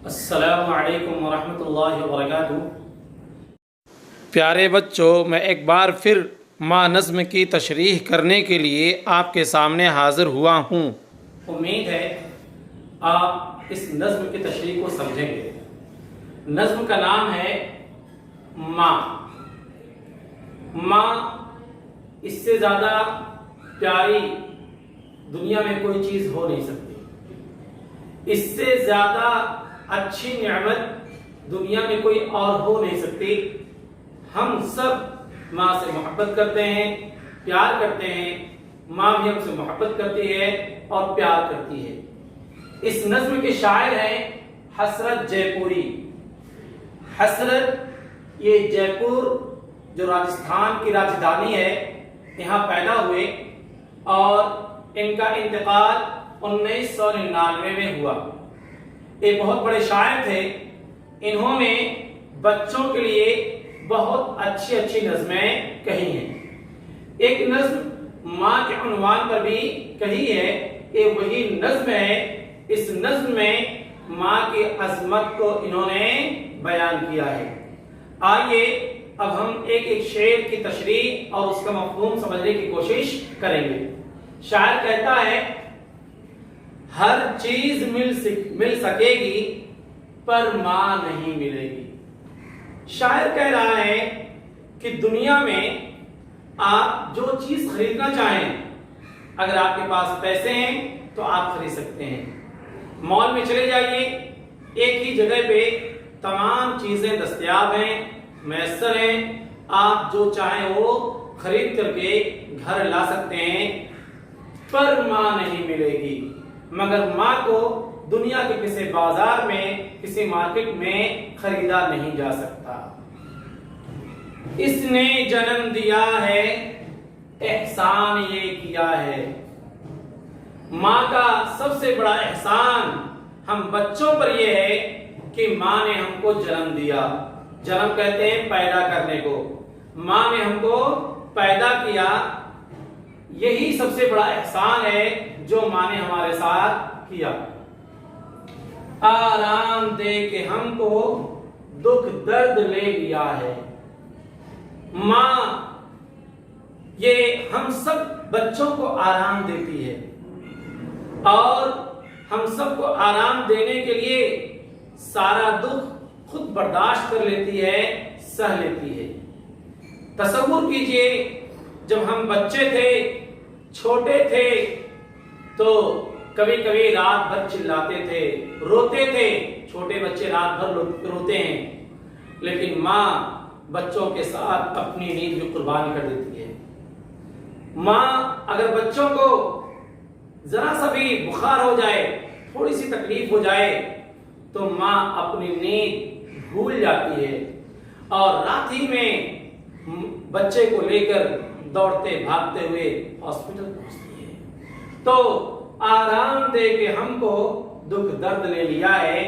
السلام علیکم ورحمۃ اللہ وبرکاتہ۔ پیارے بچوں، میں ایک بار پھر ماں نظم کی تشریح کرنے کے لیے آپ کے سامنے حاضر ہوا ہوں۔ امید ہے آپ اس نظم کی تشریح کو سمجھیں گے۔ نظم کا نام ہے ماں۔ ماں، اس سے زیادہ پیاری دنیا میں کوئی چیز ہو نہیں سکتی، اس سے زیادہ اچھی نعمت دنیا میں کوئی اور ہو نہیں سکتی۔ ہم سب ماں سے محبت کرتے ہیں، پیار کرتے ہیں، ماں بھی ہم سے محبت کرتی ہے اور پیار کرتی ہے۔ اس نظم کے شاعر ہیں حسرت جے پوری۔ حسرت یہ جے پور جو راجستھان کی راجدھانی ہے، یہاں پیدا ہوئے اور ان کا انتقال 1999 میں ہوا۔ ایک بہت بڑے شاعر تھے۔ انہوں نے بچوں کے لیے بہت اچھی اچھی نظمیں کہی ہیں۔ ایک نظم ماں کے عنوان پر بھی کہی ہے، یہ وہی نظم ہے۔ اس نظم میں ماں کی عظمت کو انہوں نے بیان کیا ہے۔ آئیے اب ہم ایک ایک شعر کی تشریح اور اس کا مفہوم سمجھنے کی کوشش کریں گے۔ شاعر کہتا ہے، ہر چیز مل سکے گی پر ماں نہیں ملے گی۔ شاعر کہہ رہا ہے کہ دنیا میں آپ جو چیز خریدنا چاہیں، اگر آپ کے پاس پیسے ہیں تو آپ خرید سکتے ہیں۔ مال میں چلے جائیے، ایک ہی جگہ پہ تمام چیزیں دستیاب ہیں، میسر ہیں، آپ جو چاہیں وہ خرید کر کے گھر لا سکتے ہیں، پر ماں نہیں ملے گی۔ مگر ماں کو دنیا کے کسی بازار میں، کسی مارکیٹ میں خریدا نہیں جا سکتا۔ اس نے جنم دیا ہے، احسان یہ کیا ہے۔ ماں کا سب سے بڑا احسان ہم بچوں پر یہ ہے کہ ماں نے ہم کو جنم دیا۔ جنم کہتے ہیں پیدا کرنے کو۔ ماں نے ہم کو پیدا کیا، یہی سب سے بڑا احسان ہے جو ماں نے ہمارے ساتھ کیا۔ آرام دے کے ہم کو دکھ درد لے لیا ہے۔ ماں یہ ہم سب بچوں کو آرام دیتی ہے اور ہم سب کو آرام دینے کے لیے سارا دکھ خود برداشت کر لیتی ہے، سہ لیتی ہے۔ تصور کیجئے، جب ہم بچے تھے، چھوٹے تھے، تو کبھی کبھی رات بھر چلاتے تھے، روتے تھے۔ چھوٹے بچے رات بھر روتے ہیں، لیکن ماں بچوں کے ساتھ اپنی نیند بھی قربان کر دیتی ہے۔ ماں اگر بچوں کو ذرا سا بھی بخار ہو جائے، تھوڑی سی تکلیف ہو جائے، تو ماں اپنی نیند بھول جاتی ہے اور رات ہی میں بچے کو لے کر دوڑتے بھاگتے ہوئے ہاسپٹل پہنچتی ہے۔ تو آرام دے کے ہم کو دکھ درد لے لیا ہے۔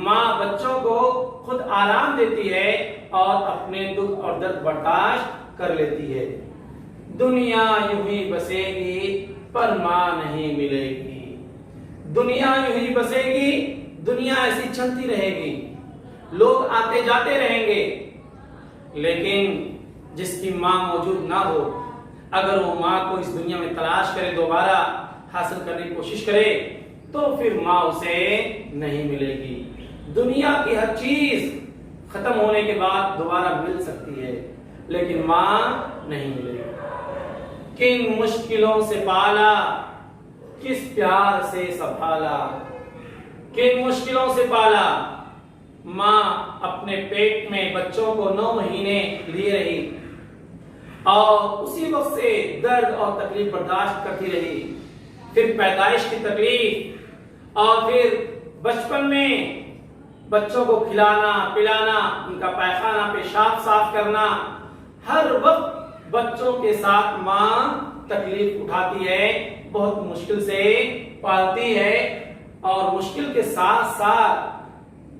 ماں بچوں کو خود آرام دیتی ہے اور اپنے دکھ اور درد برداشت کر لیتی ہے۔ دنیا یوں ہی بسے گی پر ماں نہیں ملے گی۔ دنیا یوں ہی بسے گی، دنیا ایسی چلتی رہے گی، لوگ آتے جاتے رہیں گے، لیکن جس کی ماں موجود نہ ہو، اگر وہ ماں کو اس دنیا میں تلاش کرے، دوبارہ حاصل کرنے کی کوشش کرے، تو پھر ماں اسے نہیں ملے گی۔ دنیا کی ہر چیز ختم ہونے کے بعد دوبارہ مل سکتی ہے، لیکن ماں نہیں ملے گی۔ کن مشکلوں سے پالا، کس پیار سے سنبھالا۔ کن مشکلوں سے پالا۔ ماں اپنے پیٹ میں بچوں کو 9 مہینے لیے رہی اور اسی وقت سے درد اور تکلیف برداشت کرتی رہی، پھر پیدائش کی تکلیف، اور پھر بچپن میں بچوں کو کھلانا پلانا، ان کا پیخانہ پیشاب صاف کرنا، ہر وقت بچوں کے ساتھ ماں تکلیف اٹھاتی ہے، بہت مشکل سے پالتی ہے اور مشکل کے ساتھ ساتھ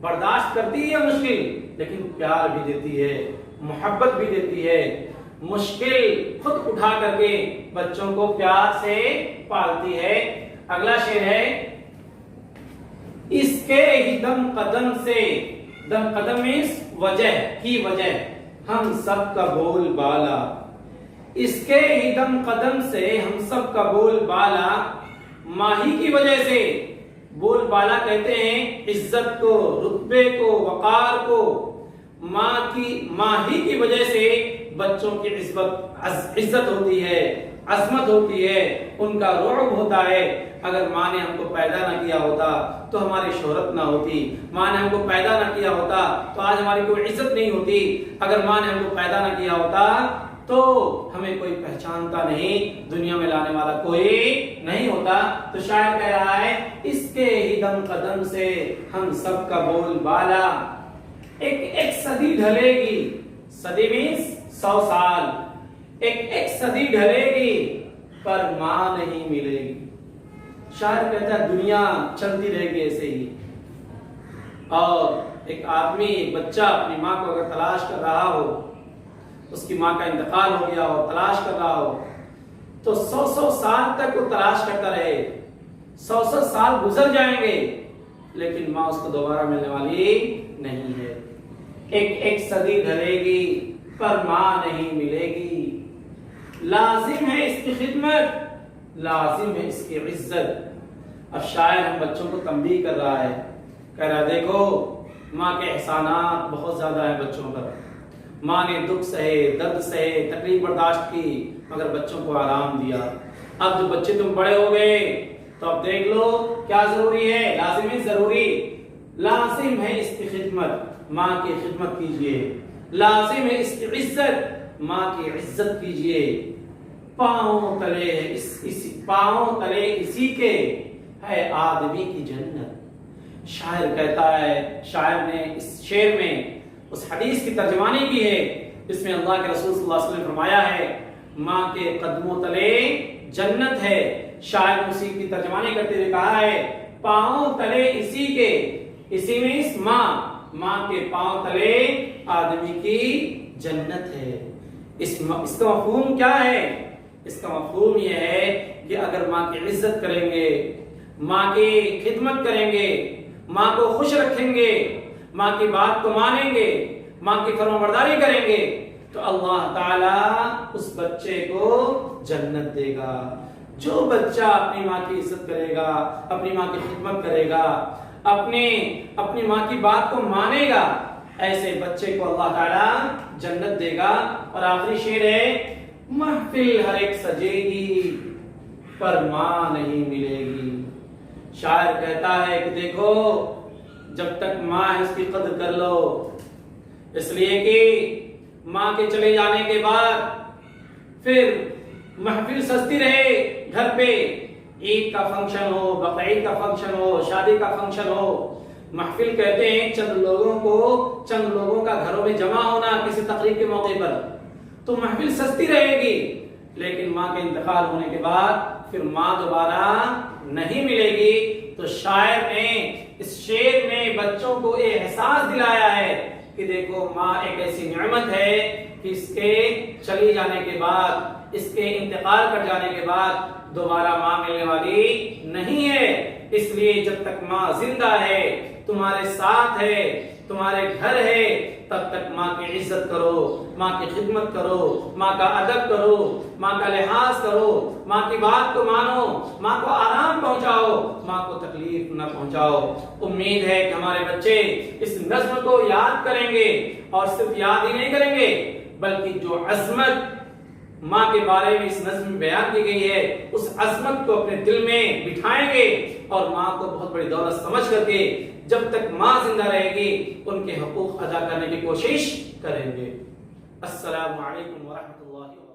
برداشت کرتی ہے مشکل، لیکن پیار بھی دیتی ہے، محبت بھی دیتی ہے۔ مشکل خود اٹھا کر کے بچوں کو پیار سے پالتی ہے۔ اگلا شعر ہے، اس کے ہی دم قدم سے، دم قدم means وجہ کی وجہ، ہم سب کا بول بالا، اس کے ہی دم قدم سے ہم سب کا بول بالا، ماہی کی وجہ سے، بول بالا کہتے ہیں عزت کو، رتبے کو، وقار کو، ماہی کی وجہ سے بچوں کی عزت ہوتی ہے، عظمت ہوتی ہے، ان کا رعب ہوتا ہے۔ اگر ماں نے ہم کو پیدا نہ کیا ہوتا تو ہماری شہرت نہ ہوتی، ماں نے ہم کو پیدا نہ کیا ہوتا تو آج ہماری کوئی عزت نہیں ہوتی، اگر ماں نے ہم کو پیدا نہ کیا ہوتا تو ہمیں کوئی پہچانتا نہیں، دنیا میں لانے والا کوئی نہیں ہوتا۔ تو شاعر کہہ رہا ہے اس کے ہی دم قدم سے ہم سب کا بول بالا، ایک صدی ڈھلے گی، صدی means 100 سال، ایک صدی ڈھلے گی پر ماں نہیں ملے گی۔ شاعر کہتا ہے دنیا چلتی رہے گی ایسے ہی، اور ایک آدمی، ایک بچہ اپنی ماں کو اگر تلاش کر رہا ہو، اس کی ماں کا انتقال ہو گیا ہو، تلاش کر رہا ہو، تو 100 سال تک وہ تلاش کرتا رہے، 100 سال گزر جائیں گے لیکن ماں اس کو دوبارہ ملنے والی نہیں ہے۔ ایک صدی ڈھلے گی پر ماں نہیں ملے گی، لازم ہے اس کی خدمت، لازم ہے اس کی عزت۔ اب شاعر ہم بچوں کو تنبیہ کر رہا ہے، کہہ رہا ہے دیکھو ماں کے احسانات بہت زیادہ ہیں بچوں پر، ماں نے دکھ سہے، درد سہے، تکلیف برداشت کی مگر بچوں کو آرام دیا۔ اب جو بچے تم بڑے ہو گئے تو اب دیکھ لو کیا ضروری ہے، لازم ہے، ضروری لازم ہے اس کی خدمت، ماں کی خدمت کیجئے، لازم ہے اس کی عزت، ماں کی عزت کیجئے۔ پاؤں تلے پاؤں تلے اسی کے ہے آدمی کی جنت۔ شاعر کہتا ہے، شاعر نے اس شعر میں اس حدیث کی ترجمانی کی ہے جس میں اللہ کے رسول صلی اللہ علیہ وسلم نے فرمایا ہے ماں کے قدموں تلے جنت ہے۔ شاعر نے اسی کی ترجمانی کرتے ہوئے کہا ہے پاؤں تلے اسی کے، اسی میں اس ماں کے پاؤں تلے آدمی کی جنت ہے۔ اس کا مفہوم کیا ہے؟ اس کا مفہوم یہ ہے کہ اگر ماں کی عزت کریں گے، ماں کی خدمت کریں گے، ماں کو خوش رکھیں گے، ماں کی بات کو مانیں گے، ماں کی فرمانبرداری کریں گے تو اللہ تعالیٰ اس بچے کو جنت دے گا۔ جو بچہ اپنی ماں کی عزت کرے گا، اپنی ماں کی خدمت کرے گا، اپنی ماں کی بات کو مانے گا، ایسے بچے کو اللہ تعالیٰ جنت دے گا۔ اور آخری شعر ہے محفل ہر ایک سجے گی پر ماں نہیں ملے گی۔ شاعر کہتا ہے کہ دیکھو جب تک ماں ہے اس کی قدر کر لو، اس لیے کہ ماں کے چلے جانے کے بعد پھر محفل سجتی رہے گھر پہ، عید کا فنکشن ہو، بقرعید کا فنکشن ہو، شادی کا فنکشن ہو، محفل کہتے ہیں چند لوگوں کا گھروں میں جمع ہونا کسی تقریب کے موقع پر، تو محفل سجتی رہے گی لیکن ماں کے انتقال ہونے کے بعد پھر ماں دوبارہ نہیں ملے گی۔ تو شاعر نے اس شعر میں بچوں کو یہ احساس دلایا ہے کہ دیکھو ماں ایک ایسی نعمت ہے کہ اس کے چلی جانے کے بعد، اس کے انتقال کر جانے کے بعد دوبارہ ماں ملنے والی نہیں ہے۔ اس لیے جب تک ماں زندہ ہے، تمہارے ساتھ ہے، تمہارے گھر ہے، تب تک ماں کی عزت کرو، ماں کی خدمت کرو، ماں کا ادب کرو، ماں کا لحاظ کرو، ماں کی بات کو مانو، ماں کو آرام پہنچاؤ، ماں کو تکلیف نہ پہنچاؤ۔ امید ہے کہ ہمارے بچے اس نظم کو یاد کریں گے، اور صرف یاد ہی نہیں کریں گے بلکہ جو عظمت ماں کے بارے میں اس نظم میں بیان کی گئی ہے اس عظمت کو اپنے دل میں بٹھائیں گے، اور ماں کو بہت بڑی دولت سمجھ کر کے جب تک ماں زندہ رہے گی ان کے حقوق ادا کرنے کی کوشش کریں گے۔ السلام علیکم ورحمۃ اللہ وبرکاتہ۔